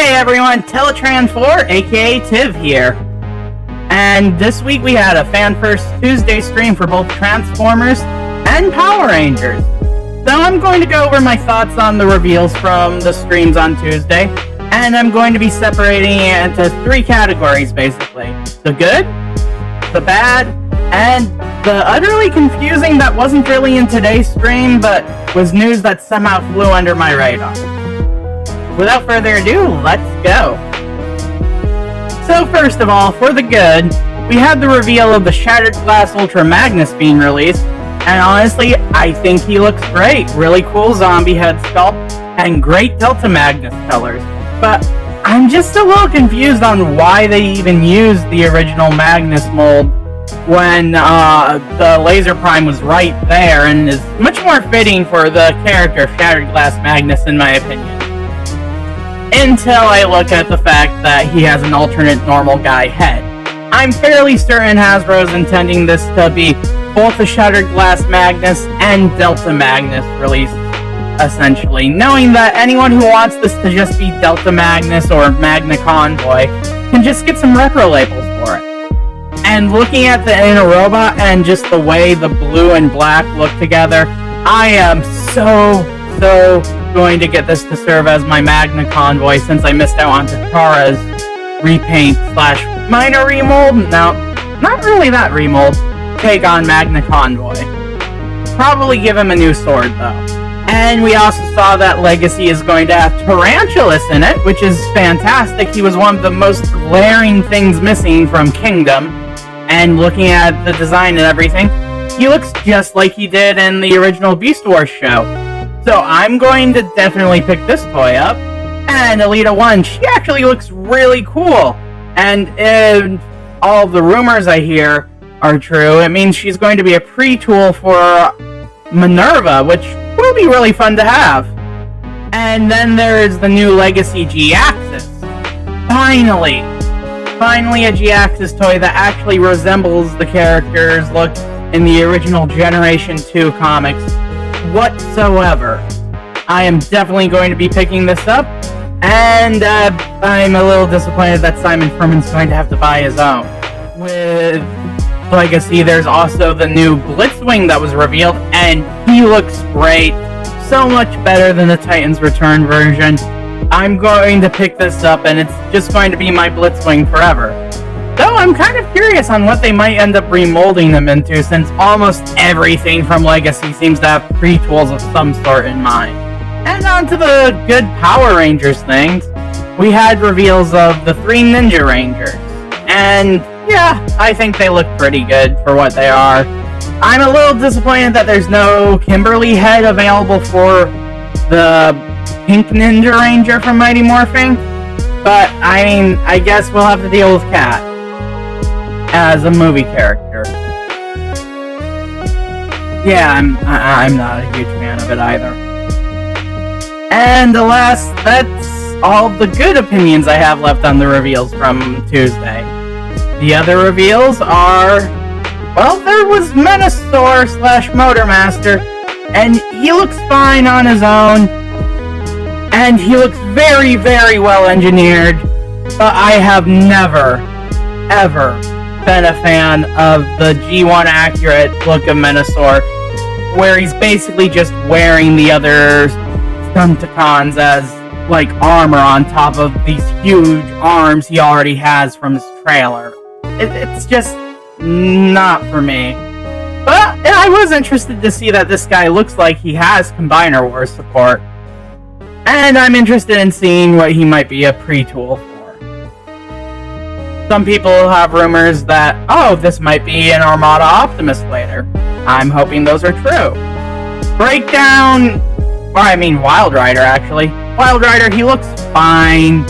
Hey everyone, Teletrans4, aka TIV here. And this week we had a Fan First Tuesday stream for both Transformers and Power Rangers. So I'm going to go over my thoughts on the reveals from the streams on Tuesday, and I'm going to be separating it into three categories basically. The good, the bad, and the utterly confusing that wasn't really in today's stream, but was news that somehow flew under my radar. Without further ado, let's go. So first of all, for the good, we had the reveal of the Shattered Glass Ultra Magnus being released, and honestly, I think he looks great. Really cool zombie head sculpt, and great Delta Magnus colors. But I'm just a little confused on why they even used the original Magnus mold when the Laser Prime was right there, and is much more fitting for the character of Shattered Glass Magnus in my opinion. Until I look at the fact that he has an alternate normal guy head. I'm fairly certain Hasbro's intending this to be both a Shattered Glass Magnus and Delta Magnus release, essentially, knowing that anyone who wants this to just be Delta Magnus or Magna Convoy can just get some retro labels for it. And looking at the inner robot and just the way the blue and black look together, I am so going to get this to serve as my Magna Convoy since I missed out on Takara's repaint slash minor remold. No, not really that remold. Take on Magna Convoy. Probably give him a new sword though. And we also saw that Legacy is going to have Tarantulas in it, which is fantastic. He was one of the most glaring things missing from Kingdom. And looking at the design and everything, he looks just like he did in the original Beast Wars show. So I'm going to definitely pick this toy up. And Alita 1, she actually looks really cool. And if all of the rumors I hear are true, it means she's going to be a pre-tool for Minerva, which will be really fun to have. And then there's the new Legacy G-Axis. Finally a G-Axis toy that actually resembles the character's look in the original Generation 2 comics whatsoever. I am definitely going to be picking this up, and I'm a little disappointed that Simon Furman's going to have to buy his own. With Legacy, there's also the new Blitzwing that was revealed, and he looks great. So much better than the Titans Return version. I'm going to pick this up, and it's just going to be my Blitzwing forever. Though I'm kind of curious on what they might end up remolding them into, since almost everything from Legacy seems to have pre-tools of some sort in mind. And on to the good Power Rangers things, we had reveals of the 3 Ninja Rangers. And yeah, I think they look pretty good for what they are. I'm a little disappointed that there's no Kimberly head available for the Pink Ninja Ranger from Mighty Morphin. But I mean, I guess we'll have to deal with Kat as a movie character. Yeah, I'm not a huge fan of it either. And alas, that's all the good opinions I have left on the reveals from Tuesday. The other reveals are, well, there was Menasor slash Motormaster, and he looks fine on his own, and he looks very, very well engineered, but I have never, ever been a fan of the G1 accurate look of Menasor, where he's basically just wearing the other Stunticons as like armor on top of these huge arms he already has from his trailer. It's just not for me. But I was interested to see that this guy looks like he has Combiner Wars support. And I'm interested in seeing what he might be a pre-tool for. Some people have rumors that, oh, this might be an Armada Optimus later. I'm hoping those are true. Wild Rider, actually. Wild Rider, he looks fine.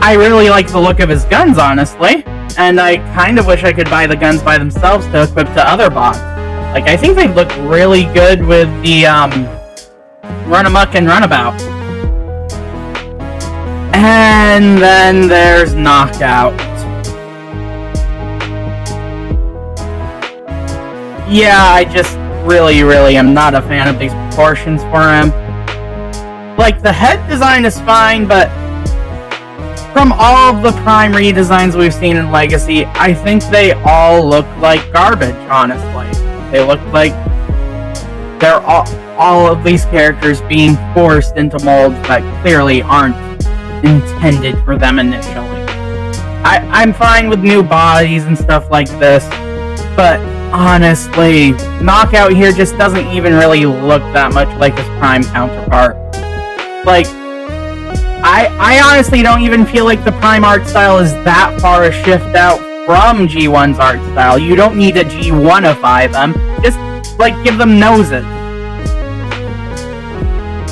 I really like the look of his guns, honestly. And I kind of wish I could buy the guns by themselves to equip to other bots. Like, I think they look really good with the, Run Amok and Runabout. And then there's Knockout. Yeah, I just really am not a fan of these proportions for him. like, the head design is fine, but from all of the Prime redesigns we've seen in Legacy, I think they all look like garbage, honestly. They look like they're all of these characters being forced into molds that clearly aren't intended for them initially. I'm fine with new bodies and stuff like this, but honestly, Knockout here just doesn't even really look that much like his Prime counterpart. Like, I honestly don't even feel like the Prime art style is that far a shift out from G1's art style. You don't need to G1ify them. Just, like, give them noses.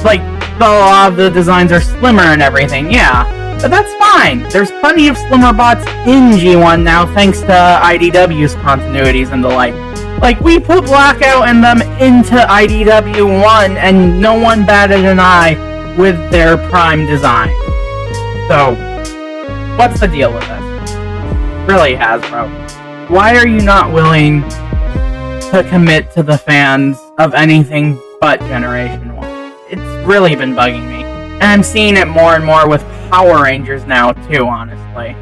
Like, a lot of the designs are slimmer and everything, yeah. But that's fine. There's plenty of slimmer bots in G1 now, thanks to IDW's continuities and the like. Like, we put Blackout and them into IDW 1, and no one batted an eye with their Prime design. So, what's the deal with this? Really, Hasbro? Why are you not willing to commit to the fans of anything but Generation 1? It's really been bugging me. And I'm seeing it more and more with Power Rangers now, too, honestly.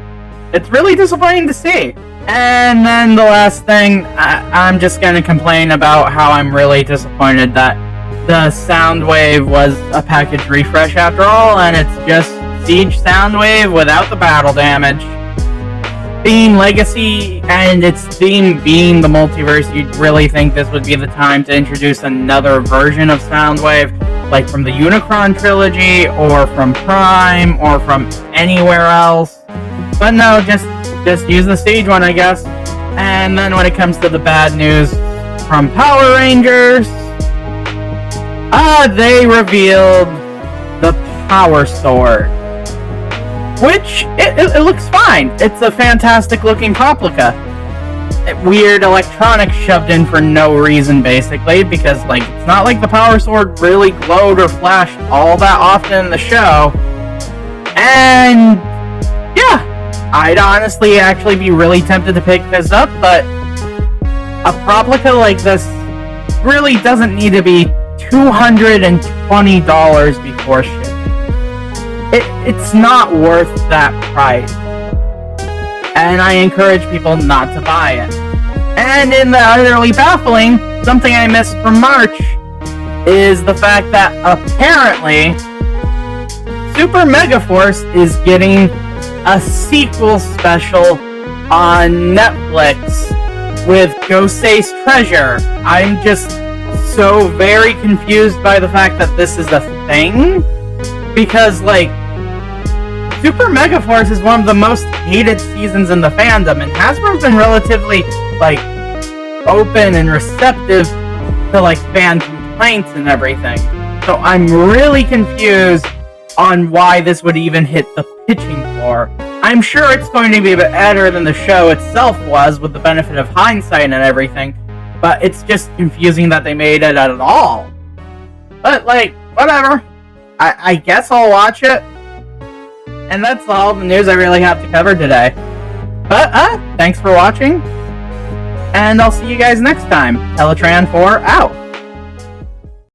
It's really disappointing to see. And then the last thing, I'm just gonna complain about how I'm really disappointed that the Soundwave was a package refresh after all, and it's just Siege Soundwave without the battle damage. Being Legacy and its theme being the multiverse, you'd really think this would be the time to introduce another version of Soundwave, like from the Unicron trilogy, or from Prime, or from anywhere else. But no, just use the Siege one, I guess. And then when it comes to the bad news from Power Rangers, they revealed the Power Sword. Which, it looks fine. It's a fantastic looking replica. Weird electronics shoved in for no reason, basically, because, like, it's not like the Power Sword really glowed or flashed all that often in the show. And, yeah, I'd honestly actually be really tempted to pick this up, but a replica like this really doesn't need to be $220 before shipping. It's not worth that price. And I encourage people not to buy it. And in the utterly baffling, something I missed from March is the fact that apparently Super Megaforce is getting a sequel special on Netflix with Gosei's Treasure. I'm just so very confused by the fact that this is a thing, because, like, Super Megaforce is one of the most hated seasons in the fandom, and Hasbro's been relatively, like, open and receptive to, like, fan complaints and everything. So I'm really confused on why this would even hit the pitching floor. I'm sure it's going to be a bit better than the show itself was, with the benefit of hindsight and everything, but it's just confusing that they made it at all. But, like, whatever. I guess I'll watch it. And that's all the news I really have to cover today. But, thanks for watching. And I'll see you guys next time. Teletran 4 out.